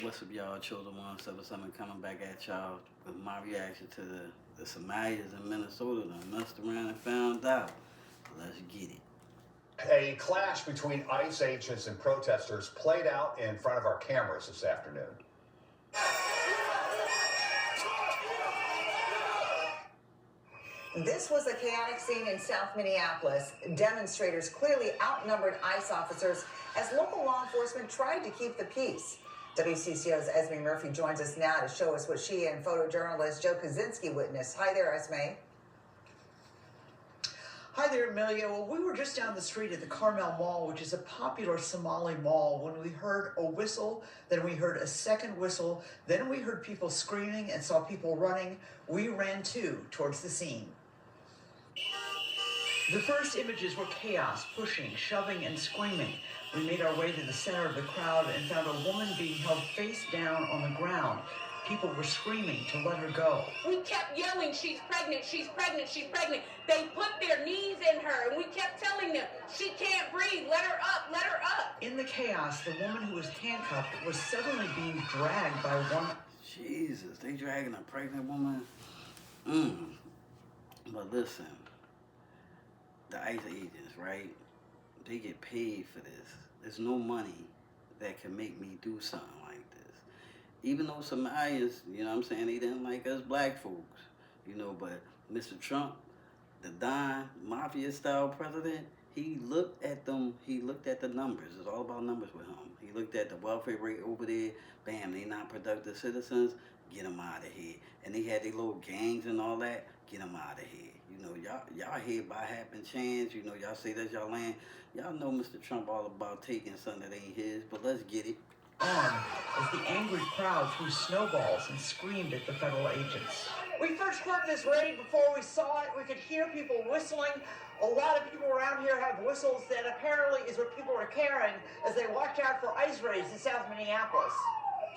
What's up, y'all? Chosen 177 coming back at y'all with my reaction to the Somalis in Minnesota that messed around and found out. Let's get it. A clash between ICE agents and protesters played out in front of our cameras this afternoon. This was a chaotic scene in South Minneapolis. Demonstrators clearly outnumbered ICE officers as local law enforcement tried to keep the peace. WCCO's Esme Murphy joins us now to show us what she and photojournalist Joe Kaczynski witnessed. Hi there, Esme. Hi there, Amelia. Well, we were just down the street at the Carmel Mall, which is a popular Somali mall, when we heard a whistle, then we heard a second whistle, then we heard people screaming and saw people running. We ran too towards the scene. The first images were chaos, pushing, shoving, and screaming. We made our way to the center of the crowd and found a woman being held face down on the ground. People were screaming to let her go. We kept yelling, she's pregnant, she's pregnant, she's pregnant. They put their knees in her, and we kept telling them, she can't breathe, let her up, let her up. In the chaos, the woman who was handcuffed was suddenly being dragged by one. Jesus, they dragging a pregnant woman? But listen, the ICE agents, right? They get paid for this. There's no money that can make me do something like this. Even though Somalis, you know what I'm saying, they didn't like us black folks, you know, but Mr. Trump, the Don, mafia-style president, he looked at them, he looked at the numbers. It's all about numbers with him. He looked at the welfare rate over there, bam, they not productive citizens, get them out of here. And they had their little gangs and all that, get them out of here. You know, y'all here by happen chance, you know, y'all say that's y'all land. Y'all know Mr. Trump all about taking something that ain't his, but let's get it. On as the angry crowd threw snowballs and screamed at the federal agents. We first heard this raid before we saw it. We could hear people whistling. A lot of people around here have whistles that apparently is what people are carrying as they watch out for ICE raids in South Minneapolis.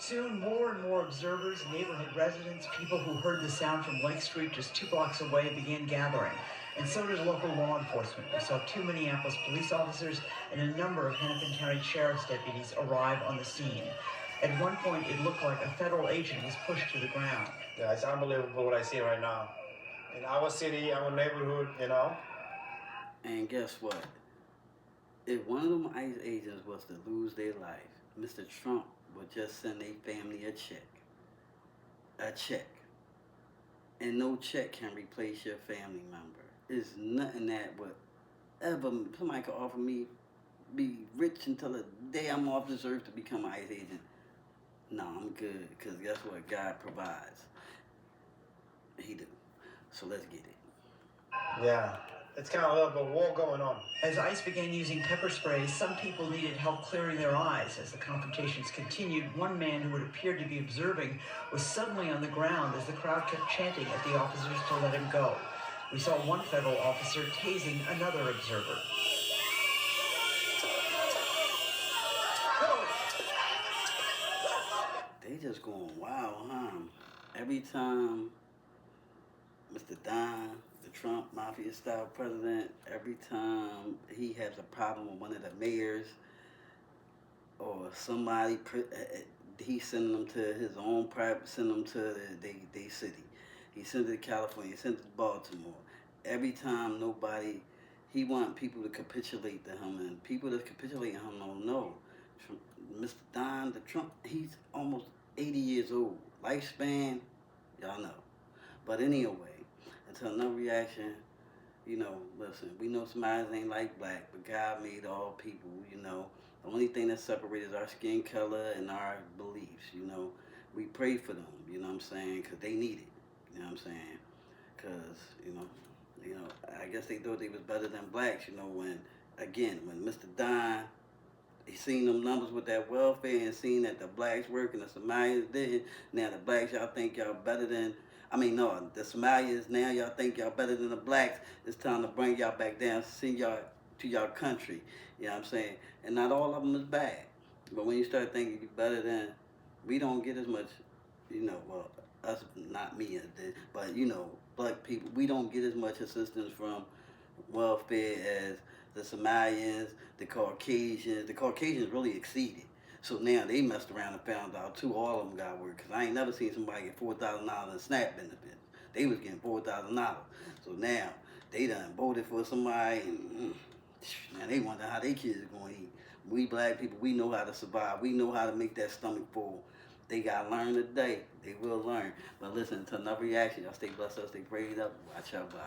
Soon, more and more observers, neighborhood residents, people who heard the sound from Lake Street just 2 blocks away began gathering. And so did local law enforcement. We saw 2 Minneapolis police officers and a number of Hennepin County Sheriff's deputies arrive on the scene. At one point, it looked like a federal agent was pushed to the ground. Yeah, it's unbelievable what I see right now. In our city, our neighborhood, you know. And guess what? If one of them ICE agents was to lose their life, Mr. Trump would just send their family a check. A check. And no check can replace your family member. There's nothing that would ever, somebody could offer me, be rich until the day I'm off this earth to become an ICE agent. No, I'm good, because guess what? God provides. He do. So let's get it. Yeah, it's kind of a little bit of war going on. As ICE began using pepper spray, some people needed help clearing their eyes. As the confrontations continued, one man who had appeared to be observing was suddenly on the ground as the crowd kept chanting at the officers to let him go. We saw one federal officer tasing another observer. They just going wild, huh? Every time Mr. Don, the Trump mafia-style president, every time he has a problem with one of the mayors or somebody, he send them to his own private, send them to their city. He sent it to California, he sent it to Baltimore. Every time he want people to capitulate to him, and people that capitulate to him don't know. Mr. Don, the Trump, he's almost 80 years old. Lifespan, y'all know. But anyway, until another reaction, you know, listen, we know Somalis ain't like black, but God made all people, you know. The only thing that separates is our skin color and our beliefs, you know. We pray for them, you know what I'm saying, because they need it, you know what I'm saying. Because, you know, I guess they thought they was better than blacks, you know, when Mr. Don, he seen them numbers with that welfare and seen that the blacks work and the Somalis didn't. Now the blacks, y'all think y'all better than, the Somalis, now y'all think y'all better than the blacks. It's time to bring y'all back down, send y'all to y'all country. You know what I'm saying? And not all of them is bad. But when you start thinking you're better than, we don't get as much, you know, well, us, not me, but, you know, black people, we don't get as much assistance from welfare as the Somalians, the Caucasians. The Caucasians really exceeded. So now they messed around and found out too. All of them got work because I ain't never seen somebody get $4,000 in SNAP benefits. They was getting $4,000. So now they done voted for somebody, and now they wonder how their kids are going to eat. We black people, we know how to survive. We know how to make that stomach full. They got to learn today. They will learn. But listen, until another reaction, y'all stay blessed, stay prayed up, watch your body.